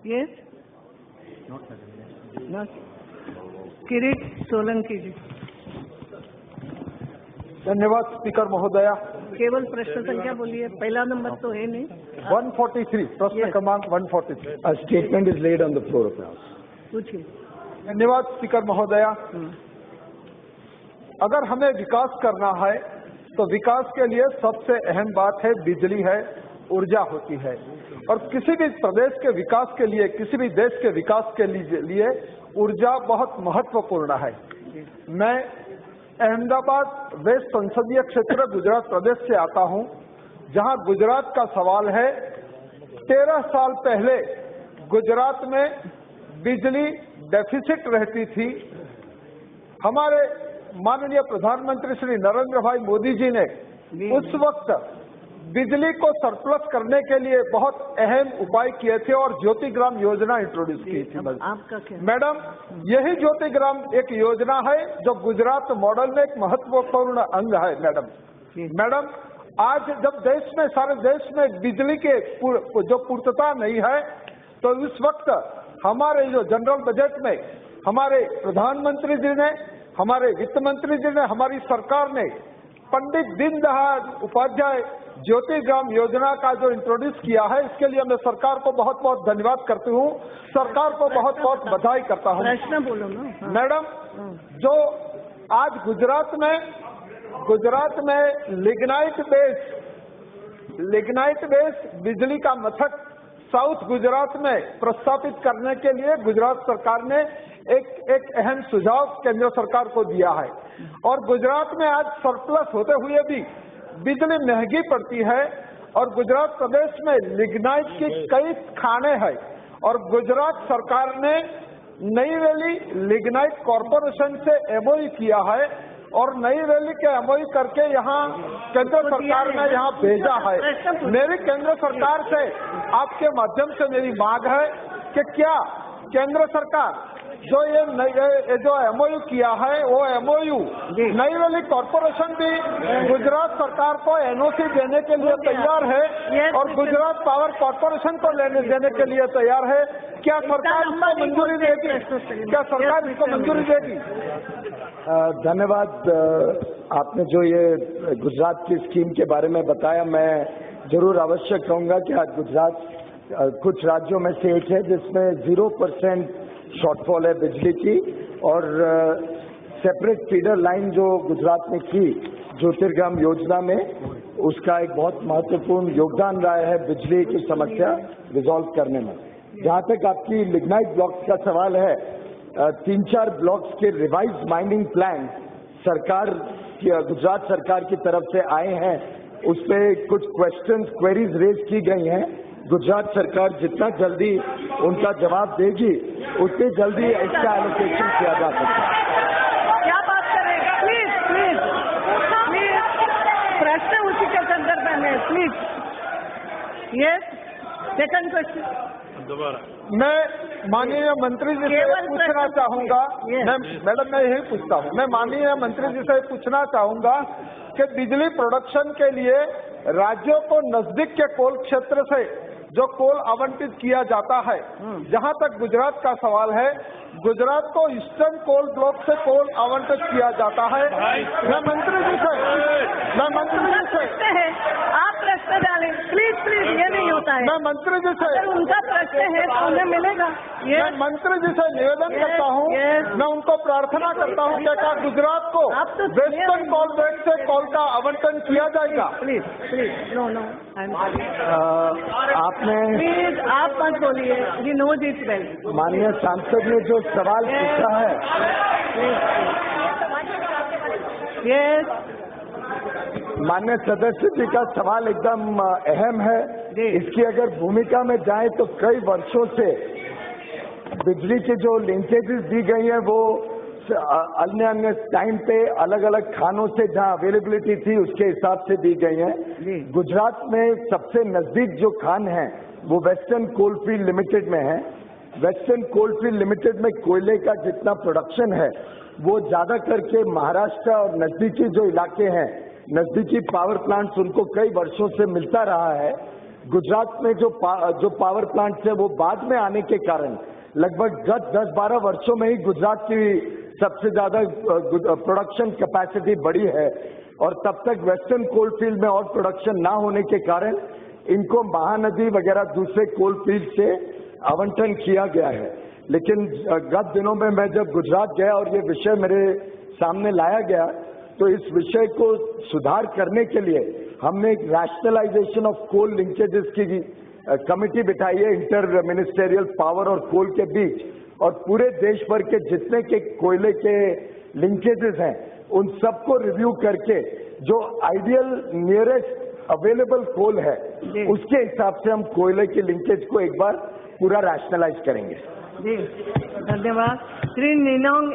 Yes किरीट सोलंकी जी। धन्यवाद speaker महोदया। केवल प्रश्न संख्या बोलिए, पहला नंबर तो है नहीं। 143 प्रश्न क्रमांक 143। A statement is laid on the floor of the House. पूछिए। धन्यवाद स्पीकर महोदया। अगर हमें विकास करना है तो विकास के लिए सबसे अहम बात है बिजली है, ऊर्जा होती है। और किसी भी प्रदेश के विकास के लिए, किसी भी देश के विकास के लिए ऊर्जा बहुत महत्वपूर्ण है। मैं अहमदाबाद वेस्ट संसदीय क्षेत्र गुजरात प्रदेश से आता हूं, जहां गुजरात का सवाल है। 13 साल पहले गुजरात में बिजली डेफिसिट रहती थी। हमारे माननीय प्रधानमंत्री श्री नरेंद्र भाई मोदी जी ने उस वक्त बिजली को सरप्लस करने के लिए बहुत अहम उपाय किए थे और ज्योतिग्राम योजना इंट्रोड्यूस की थी। मैडम, यही ज्योतिग्राम एक योजना है जो गुजरात मॉडल में एक महत्वपूर्ण अंग है। मैडम, आज जब देश में, सारे देश में बिजली के जो पूर्तता नहीं है, तो इस वक्त हमारे जो जनरल बजट में हमारे प्रधानमंत्री जी ने, हमारे वित्त मंत्री जी ने, हमारी सरकार ने पंडित दीनदयाल उपाध्याय ज्योतिग्राम योजना का जो इंट्रोड्यूस किया है, इसके लिए मैं सरकार को बहुत बहुत धन्यवाद करती हूँ, सरकार को बहुत बहुत बधाई करता हूँ। प्रश्न बोलो ना। हाँ। मैडम, जो आज गुजरात में लिग्नाइट बेस बिजली का मथक साउथ गुजरात में प्रस्तावित करने के लिए गुजरात सरकार ने एक अहम सुझाव केंद्र सरकार को दिया है। और गुजरात में आज सरप्लस होते हुए भी बिजली महंगी पड़ती है और गुजरात प्रदेश में लिग्नाइट की कई खाने हैं। और गुजरात सरकार ने नई वैली लिग्नाइट कॉरपोरेशन से एमओयू किया है और नई वैली के एमओयू करके यहाँ केंद्र सरकार ने यहाँ भेजा है। मेरी केंद्र सरकार से आपके माध्यम से मेरी मांग है कि क्या केंद्र सरकार जो ये जो एमओयू किया है, वो एमओयू नई वैली कॉरपोरेशन भी गुजरात सरकार को एनओसी देने के लिए तैयार है और गुजरात पावर कॉरपोरेशन को देने के लिए तैयार है। क्या सरकार इसको मंजूरी देगी? क्या सरकार इसको मंजूरी देगी? धन्यवाद। आपने जो ये गुजरात की स्कीम के बारे में बताया, मैं जरूर अवश्य कहूँगा कि आज गुजरात कुछ राज्यों में से एक है जिसमें 0% शॉर्टफॉल है बिजली की। और सेपरेट फीडर लाइन जो गुजरात ने की ज्योतिर्ग्राम योजना में, उसका एक बहुत महत्वपूर्ण योगदान रहा है बिजली की समस्या रिजॉल्व करने में। जहाँ तक आपकी लिग्नाइट ब्लॉक्स का सवाल है, 3-4 ब्लॉक्स के रिवाइज माइनिंग प्लान सरकार गुजरात सरकार की तरफ से आए हैं। उस पर कुछ क्वेरीज रेज की गई हैं। गुजरात सरकार जितना जल्दी उनका जवाब देगी, उतनी जल्दी इसका एलोकेशन किया जा सकता है। क्या बात करें? प्लीज प्रश्न उसी के संदर्भ में प्लीज। Yes, second question. मैं माननीय मंत्री जी से पूछना चाहूंगा। मैडम, मैं यही पूछता हूँ, मैं माननीय मंत्री जी से पूछना चाहूंगा कि बिजली प्रोडक्शन के लिए राज्यों को नजदीक के कोल क्षेत्र से जो कोल आवंटित किया जाता है, जहां तक गुजरात का सवाल है, गुजरात को ईस्टर्न कोल ब्लॉक से कोल आवंटित किया जाता है। मैं मंत्री जी से आप प्रश्न डालें प्लीज, ये नहीं होता है। मैं मंत्री जी से, अगर उनका प्रश्न है तो उन्हें मिलेगा। मैं मंत्री जी से निवेदन करता हूं, मैं उनको प्रार्थना करता हूं कि क्या गुजरात को वेस्टर्न कोल बेल्ट से कोल का आवंटन किया जाएगा? प्लीज नो आपने प्लीज आप मत बोलिए, यू नो दिस वेल। माननीय सांसद ने जो सवाल पूछा है, यस माननीय सदस्य जी का सवाल एकदम अहम है। इसकी अगर भूमिका में जाए तो कई वर्षों से बिजली की जो लिंकेजेस दी गई है वो अन्य टाइम पे अलग अलग खानों से जहां अवेलेबिलिटी थी उसके हिसाब से दी गई है। गुजरात में सबसे नजदीक जो खान है वो वेस्टर्न कोलफील्ड लिमिटेड में है। वेस्टर्न कोलफील्ड लिमिटेड में कोयले का जितना प्रोडक्शन है वो ज्यादा करके महाराष्ट्र और नजदीकी जो इलाके हैं, नजदीकी पावर प्लांट्स, उनको कई वर्षों से मिलता रहा है। गुजरात में जो पावर प्लांट्स है वो बाद में आने के कारण लगभग गत 10-12 वर्षों में ही गुजरात की सबसे ज्यादा प्रोडक्शन कैपेसिटी बढ़ी है और तब तक वेस्टर्न कोल फील्ड में और प्रोडक्शन ना होने के कारण इनको महानदी वगैरह दूसरे कोल फील्ड से आवंटन किया गया है। लेकिन गत दिनों में मैं जब गुजरात गया और ये विषय मेरे सामने लाया गया तो इस विषय को सुधार करने के लिए हमने एक रैशनलाइजेशन ऑफ कोल लिंकेजेस की कमेटी बिठाई है इंटर मिनिस्टेरियल पावर और कोल के बीच, और पूरे देश भर के जितने के कोयले के लिंकेजेस हैं उन सबको रिव्यू करके जो आइडियल नियरेस्ट अवेलेबल कोल है उसके हिसाब से हम कोयले के लिंकेज को एक बार पूरा रैशनलाइज करेंगे। जी धन्यवाद। श्री निनोंग